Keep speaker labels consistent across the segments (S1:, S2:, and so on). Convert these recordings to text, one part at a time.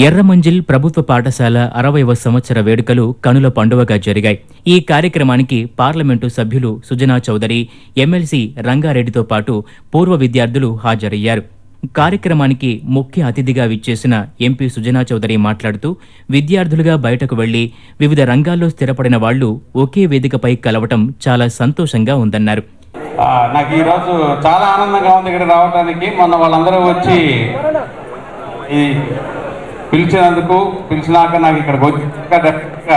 S1: ఎర్రమంజిల్ ప్రభుత్వ పాఠశాల 60వ సంవత్సర వేడుకలు కనుల పండువగా జరిగాయి. ఈ కార్యక్రమానికి పార్లమెంటు సభ్యులు సుజనా చౌదరి, ఎమ్మెల్సీ రంగారెడ్డితో పాటు పూర్వ విద్యార్థులు హాజరయ్యారు. కార్యక్రమానికి ముఖ్య అతిథిగా విచ్చేసిన ఎంపీ సుజనా చౌదరి మాట్లాడుతూ, విద్యార్థులుగా బయటకు వెళ్లి వివిధ రంగాల్లో స్థిరపడిన వాళ్లు ఒకే వేదికపై కలవటం చాలా సంతోషంగా ఉందన్నారు.
S2: నాకు ఈరోజు చాలా ఆనందంగా ఉంది ఇక్కడ రావడానికి. మొన్న వాళ్ళందరూ వచ్చి పిలిచినాక నాకు ఇక్కడికి వచ్చాక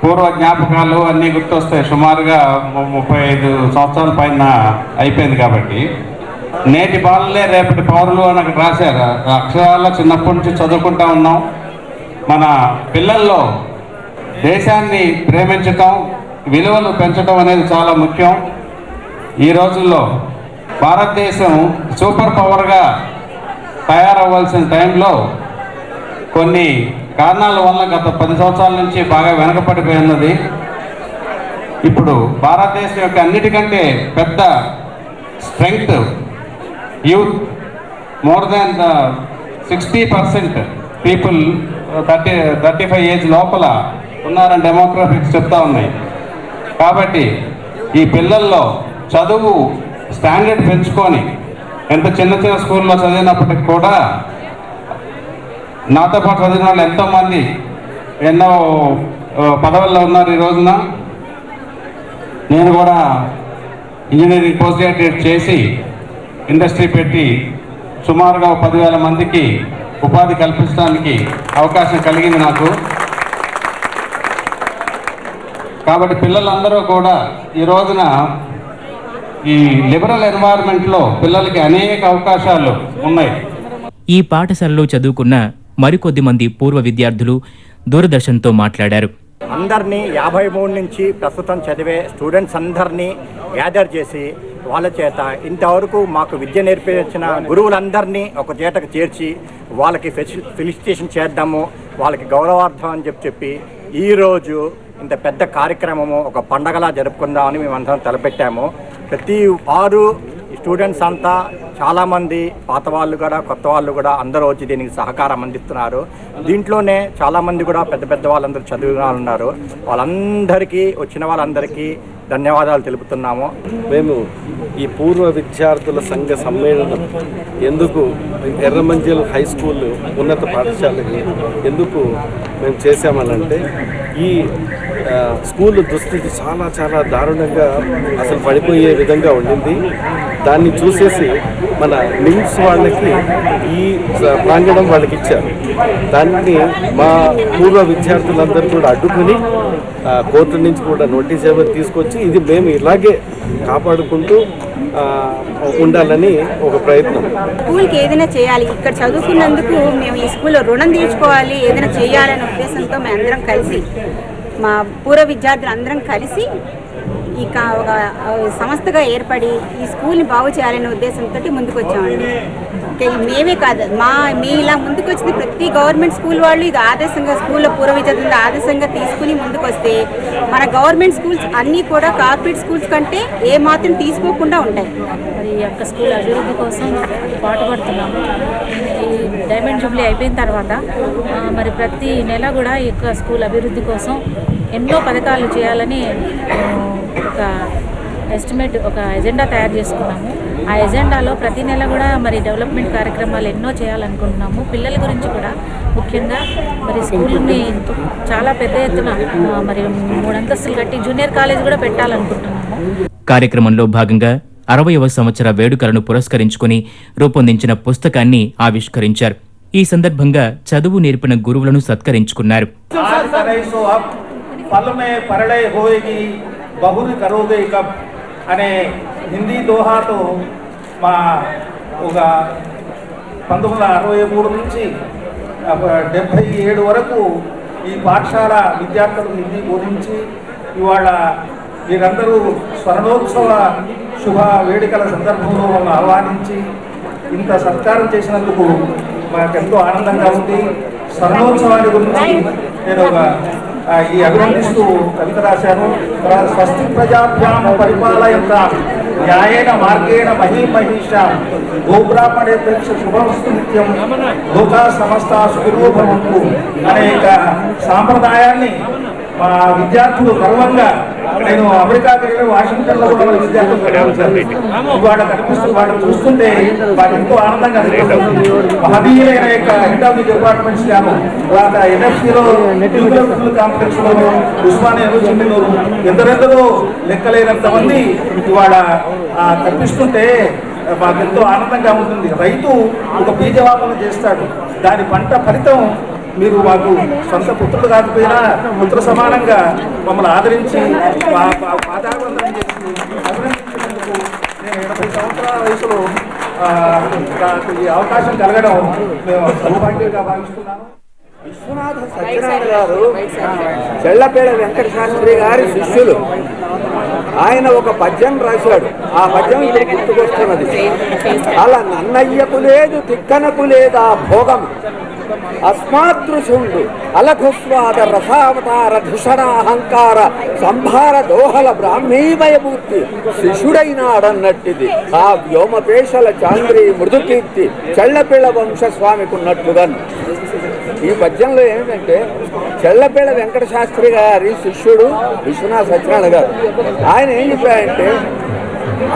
S2: పూర్వ జ్ఞాపకాలు అన్నీ గుర్తొస్తాయి. సుమారుగా 35 సంవత్సరాల పైన అయిపోయింది కాబట్టి. నేటి బాలలే రేపటి పౌరులు అని అక్కడ రాశారు. అక్షరాల్లో చిన్నప్పటి నుంచి చదువుకుంటా ఉన్నాం. మన పిల్లల్లో దేశాన్ని ప్రేమించటం, విలువలు పెంచడం అనేది చాలా ముఖ్యం. ఈ రోజుల్లో భారతదేశం సూపర్ పవర్గా తయారవ్వాల్సిన టైంలో కొన్ని కారణాల వల్ల గత 10 సంవత్సరాల నుంచి బాగా వెనకపడిపోయి ఉన్నది. ఇప్పుడు భారతదేశం యొక్క అన్నిటికంటే పెద్ద strength youth. More than 60% people 35 age లోపల ఉన్నారని డెమోగ్రఫిక్స్ చెప్తా ఉన్నాయి. కాబట్టి ఈ పిల్లల్లో చదువు స్టాండర్డ్ పెంచుకొని, ఎంత చిన్న చిన్న స్కూల్లో చదివినప్పటికి కూడా నాతో పాటు చదివిన వాళ్ళు ఎంతోమంది ఎన్నో పదవుల్లో ఉన్నారు. ఈ రోజున నేను కూడా ఇంజనీరింగ్ పోస్ట్ గ్రాడ్యుయేట్ చేసి ఇండస్ట్రీ పెట్టి సుమారుగా 10,000 మందికి ఉపాధి కల్పించడానికి అవకాశం కలిగింది నాకు. కాబట్టి పిల్లలందరూ కూడా ఈ రోజున ఈ లిబరల్ ఎన్వైరన్మెంట్లో పిల్లలకి అనేక అవకాశాలు ఉన్నాయి.
S1: ఈ పాఠశాలలో చదువుకున్న మరికొద్ది మంది పూర్వ విద్యార్థులు దూరదర్శన్తో మాట్లాడారు.
S3: అందరినీ 53 నుంచి ప్రస్తుతం చదివే స్టూడెంట్స్ అందరినీ గ్యాదర్ చేసి వాళ్ళ చేత ఇంతవరకు మాకు విద్య నేర్పించిన గురువులందరినీ ఒక చేటకు చేర్చి వాళ్ళకి ఫెలిసిటేషన్ చేద్దాము, వాళ్ళకి గౌరవార్థం అని చెప్పి ఈరోజు ఇంత పెద్ద కార్యక్రమము ఒక పండగలా జరుపుకుందామని మేమందరం తలపెట్టాము. ప్రతి వారు స్టూడెంట్స్ అంతా చాలామంది పాత వాళ్ళు కూడా కొత్త వాళ్ళు కూడా అందరూ వచ్చి దీనికి సహకారం అందిస్తున్నారు. దీంట్లోనే చాలామంది కూడా పెద్ద పెద్ద వాళ్ళందరూ చదివిన వాళ్ళు ఉన్నారు. వాళ్ళందరికీ వచ్చిన వాళ్ళందరికీ ధన్యవాదాలు తెలుపుతున్నాము.
S4: మేము ఈ పూర్వ విద్యార్థుల సంఘ సమ్మేళనం ఎందుకు ఎర్రమంజిల్ హై స్కూల్ ఉన్నత పాఠశాలకి ఎందుకు మేము చేసామనంటే, ఈ స్కూల్ దుస్థితి చాలా చాలా దారుణంగా అసలు పడిపోయే విధంగా ఉండింది. దాన్ని చూసేసి మన నిమ్స్ వాళ్ళకి ఈ ప్రాంగణం వాళ్ళకి ఇచ్చారు. దాన్ని మా పూర్వ విద్యార్థులందరూ కూడా అడ్డుకుని కోర్టు నుంచి కూడా నోటీస్ ఎవరు తీసుకొచ్చి ఇది మేము ఇలాగే కాపాడుకుంటూ ఉండాలని ఒక ప్రయత్నం.
S5: స్కూల్కి ఏదైనా చేయాలి, ఇక్కడ చదువుకున్నందుకు మేము ఈ స్కూల్లో రుణం తీర్చుకోవాలి, ఏదైనా చేయాలనే ఉద్దేశంతో మేము అందరం కలిసి, మా పూర్వ విద్యార్థులు అందరం కలిసి ఒక సంస్థగా ఏర్పడి ఈ స్కూల్ని బాగు చేయాలనే ఉద్దేశంతో ముందుకు వచ్చామండి. మేమే కాదు, మీ ఇలా ముందుకు వచ్చింది ప్రతి గవర్నమెంట్ స్కూల్ వాళ్ళు ఇది ఆదర్శంగా, స్కూల్లో పూర్వ విద్యార్థులు ఆదర్శంగా తీసుకుని ముందుకు వస్తే మన గవర్నమెంట్ స్కూల్స్ అన్నీ కూడా కార్పొరేట్ స్కూల్స్ కంటే ఏ మాత్రం తీసుకోకుండా ఉంటాయి.
S6: మరి ఈ యొక్క స్కూల్ అభివృద్ధి కోసం పాటుపడుతున్నాము. ఈ డైమండ్ జూబ్లీ అయిపోయిన తర్వాత మరి ప్రతి నెల కూడా ఈ యొక్క స్కూల్ అభివృద్ధి కోసం ఎన్నో పథకాలు చేయాలని ఒక ఎస్టిమేట్, ఒక ఎజెండా తయారు చేసుకున్నాము. ఆ ఎజెండాలో ప్రతి నెల కూడా మరి డెవలప్మెంట్ కార్యక్రమాలు ఎన్నో చేయాలనుకుంటున్నాము. పిల్లల గురించి కూడా ముఖ్యంగా మరి స్కూల్ని చాలా పెద్ద ఎత్తున మరి 3 అంతస్తులు కట్టి జూనియర్ కాలేజ్ కూడా పెట్టాలనుకుంటున్నాము.
S1: కార్యక్రమంలో భాగంగా 60వ సంవత్సర వేడుకలను పురస్కరించుకుని రూపొందించిన పుస్తకాన్ని ఆవిష్కరించారు. ఈ సందర్భంగా చదువు నేర్పిన గురువులను సత్కరించుకున్నారు.
S7: అనే హిందీ దోహాతో మా ఒక 1963 నుంచి 77 వరకు ఈ పాఠశాల విద్యార్థులకు హిందీ బోధించి ఇవాళ వీరందరూ స్వర్ణోత్సవ శుభ వేడుకల సందర్భంలో మమ్మల్ని ఆహ్వానించి ఇంత సత్కారం చేసినందుకు మాకెంతో ఆనందంగా ఉంది. స్వర్ణోత్సవాన్ని గురించి నేను ఈ అభినందిస్తూ కవిత రాశాను. స్వస్తి ప్రజాభ్యాం పరిపాలయంతాం న్యాయేన మార్గేణ మహీమహీష గోబ్రాహ్మణేపేక్ష శుభమస్తు నిత్యం లోకా సమస్త సుఖినో భవంతు అనే సాంప్రదాయాన్ని మా విద్యార్థులు గర్వంగా, నేను అమెరికాకి వెళ్ళి వాషింగ్టన్లో కూడా మన విద్యార్థులు వాడు కనిపిస్తూ వాడు చూస్తుంటే వాటి ఎంతో ఆనందంగా అనిపిస్తుంది. మహనీయులైన యొక్క head of the department staff, తర్వాత ఎన్ఎఫ్సిలో కాంప్లెక్స్ లో, ఉస్మానియా యూనివర్సిటీలో ఎందరెందరో లెక్కలేనంత మంది ఇవాళ కనిపిస్తుంటే మాకెంతో ఆనందంగా ఉంటుంది. రైతు ఒక బీజవాపన చేస్తాడు, దాని పంట ఫలితం మీరు మాకు సొంత పుత్రులు కాకపోయినా పుత్ర సమానంగా మమ్మల్ని ఆదరించి పాదాబంధనం చేసి అభినందించినందుకు నేను 80 సంవత్సరాల వయసులో ఈ అవకాశం కలగడం మేము సౌభాగ్యంగా భావిస్తున్నాను.
S8: విశ్వనాథ సత్యనారాయణ గారు చెళ్లపేడ వెంకట శాస్త్రి గారి శిష్యులు. ఆయన ఒక పద్యం రాశాడు, ఆ పద్యం ఇక్కడ గుర్తుకొస్తున్నది. అలా నన్నయ్యకు లేదు తిక్కనకు లేదా భోగం, అస్మాతృశుండు అలఘుస్వాద రసావతార ధుషణ అహంకార సంభార దోహల బ్రాహ్మీమయమూర్తి శిష్యుడైనాడన్నట్టిది ఆ వ్యోమపేశల చాంద్రి మృదుకీర్తి చెళ్లపిళ్ళ వంశస్వామికి ఉన్నట్టుగా. ఈ పద్యంలో ఏమిటంటే చెళ్లపిళ్ళ వెంకట శాస్త్రి గారి శిష్యుడు విశ్వనాథ సత్యనారాయణ గారు. ఆయన ఏం చెప్పారంటే,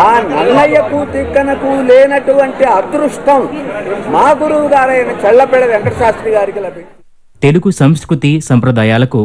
S8: ఆ నన్నయ్యకు తిక్కనకు లేనటువంటి అదృష్టం మా గురువు గారైన చెళ్లపిళ్ళ వెంకట శాస్త్రి గారికి లభించింది.
S1: తెలుగు సంస్కృతి సంప్రదాయాలకు